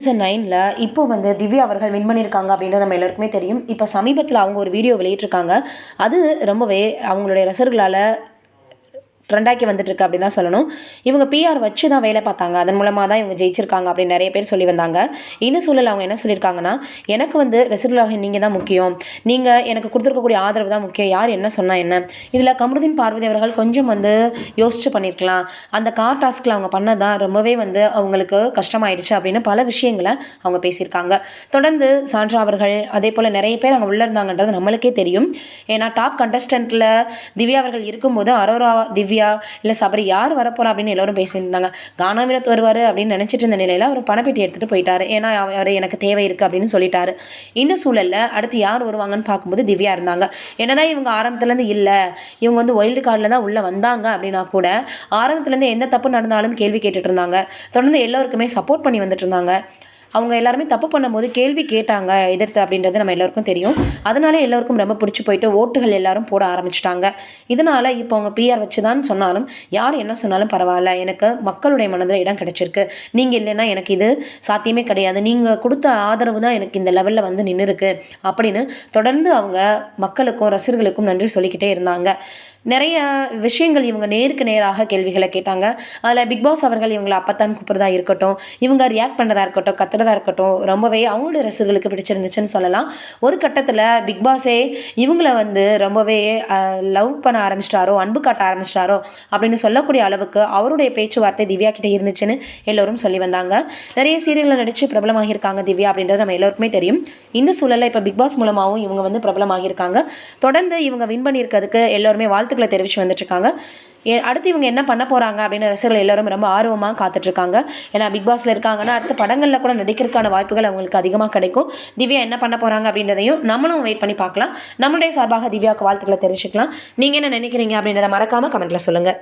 Season 9ல இப்போ வந்து திவ்யா அவர்கள் வின் பண்ணியிருக்காங்க அப்படின்றது நம்ம எல்லாருக்குமே தெரியும். இப்போ சமீபத்தில அவங்க ஒரு வீடியோ வெளியிட்டிருக்காங்க. அது ரொம்பவே அவங்களுடைய ரசிகர்களால ட்ரெண்டாக்கி வந்துட்டுருக்கு அப்படின்னு தான் சொல்லணும். இவங்க பிஆர் வச்சு தான் வேலை பார்த்தாங்க. அதன் மூலமா தான் இவங்க ஜெயிச்சிருக்காங்க அப்படின்னு நெறைய பேர் சொல்லி வந்தாங்க. இந்த சூழல்ல அவங்க என்ன சொல்லியிருக்காங்கன்னா, "எனக்கு வந்து ரசிகர்களாகிய நீங்க தான் முக்கியம். நீங்க எனக்கு குடுத்துருக்கக்கூடிய ஆதரவு தான் முக்கியம். யார் என்ன சொன்னா என்ன?" இதில கமருதீன் பார்வதி அவர்கள் கொஞ்சம் வந்து யோசிச்சு பண்ணியிருக்கலாம். அந்த கார் டாஸ்க்ல அவங்க பண்ணது தான் ரொம்பவே வந்து அவங்களுக்கு கஷ்டமாயிடுச்சு அப்படின்னு பல விஷயங்கள அவங்க பேசியிருக்காங்க. தொடர்ந்து சாண்ட்ரா அவர்கள், அதேபோல நெறைய பேர் அங்க உள்ள இருந்தாங்கன்றது நம்மளுக்கே தெரியும். ஏன்னா டாப் கண்டஸ்டன்ட்ல திவ்யா அவர்கள் இருக்கும்போது அரோரா, திவ்யா இல்ல சபரி யார் வரப்போறா அப்படின்னு எல்லாரும் பேசியிருந்தாங்க. கானா வினோத் வருவாரு அப்படின்னு நினைச்சிட்டு இருந்த நிலையில அவர் பணப்பெட்டி எடுத்துட்டு போயிட்டாரு. ஏன்னா அவரு எனக்கு தேவை இருக்கு அப்படின்னு சொல்லிட்டாரு. இந்த சூழல்ல அடுத்து யார் வருவாங்கன்னு பார்க்கும்போது திவ்யா இருந்தாங்க. என்னதான் இவங்க ஆரம்பத்துல இருந்து இல்ல, இவங்க வந்து வைல்டு கார்டுல தான் உள்ள வந்தாங்க அப்படின்னா கூட ஆரம்பத்துல இருந்து எந்த தப்பு நடந்தாலும் கேள்வி கேட்டுட்டு இருந்தாங்க. தொடர்ந்து எல்லோருக்குமே சப்போர்ட் பண்ணி வந்துட்டு இருந்தாங்க. அவங்க எல்லாருமே தப்பு பண்ணும்போது கேள்வி கேட்டாங்க எதிர்த்து அப்படின்றது நம்ம எல்லாருக்கும் தெரியும். அதனால எல்லோருக்கும் ரொம்ப பிடிச்சு போயிட்டு ஓட்டுகள் எல்லாரும் போட ஆரம்பிச்சுட்டாங்க. இதனால இப்போ அவங்க பிஆர் வச்சு தான் சொன்னாலும், யார் என்ன சொன்னாலும் பரவால்ல. எனக்கு மக்களுடைய மனதில இடம் கிடைச்சிருக்கு. நீங்க இல்லைன்னா எனக்கு இது சாத்தியமே கிடையாது. நீங்க குடுத்த ஆதரவு தான் எனக்கு இந்த லெவல்ல வந்து நின்னுருக்கு அப்படின்னு தொடர்ந்து அவங்க மக்களுக்கும், ரசிகர்களுக்கும் நன்றி சொல்லிக்கிட்டே இருந்தாங்க. நெறைய விஷயங்கள் இவங்க நேருக்கு நேராக கேள்விகள கேட்டாங்க. அதில பிக் பாஸ் அவர்கள் இவங்கள அப்பத்தான் கூப்பிடுறதா இருக்கட்டும், இவங்க ரியாக்ட் பண்றதா இருக்கட்டும், கத்துறதா இருக்கட்டும், ரொம்பவே அவங்களுடைய ரசிகர்களுக்கு பிடிச்சிருந்துச்சுன்னு சொல்லலாம். ஒரு கட்டத்தில பிக் பாஸே இவங்கள வந்து ரொம்பவே லவ் பண்ண ஆரம்பிச்சிட்டாரோ, அன்பு காட்ட ஆரம்பிச்சிட்டாரோ அப்படின்னு சொல்லக்கூடிய அளவுக்கு அவருடைய பேச்சுவார்த்தை திவ்யா கிட்ட இருந்துச்சுன்னு எல்லோரும் சொல்லி வந்தாங்க. நெறைய சீரியல்ல நடிச்சு பிரபலமாகியிருக்காங்க திவ்யா அப்படின்றது நம்ம எல்லோருக்குமே தெரியும். இந்த சூழல்ல இப்ப பிக் பாஸ் மூலமாவும் இவங்க வந்து பிரபலமாகியிருக்காங்க. தொடர்ந்து இவங்க வின் பண்ணியிருக்கிறதுக்கு எல்லோருமே வாழ்த்துக்கள தெரிவிச்சு வந்துட்டுருக்காங்க. அடுத்து இவங்க என்ன பண்ண போறாங்க அப்படின்னு ரசிகர்கள் எல்லாரும் ரொம்ப ஆர்வமா காத்துட்ருக்காங்க. ஏன்னா பிக் பாஸ்ல இருக்காங்கன்னா, அடுத்து படங்கள்ல கூட நடிக்கிறதுக்கான வாய்ப்புகள் அவங்களுக்கு அதிகமா கிடைக்கும். திவ்யா என்ன பண்ண போறாங்க அப்படின்றதையும் நம்மளும் வெயிட் பண்ணி பார்க்கலாம். நம்மளுடைய சார்பாக திவ்யாவுக்கு வாழ்த்துக்கள தெரிவிச்சுக்கலாம். நீங்க என்ன நினைக்கிறீங்க அப்படின்றத மறக்காம கமெண்ட்ல சொல்லுங்க.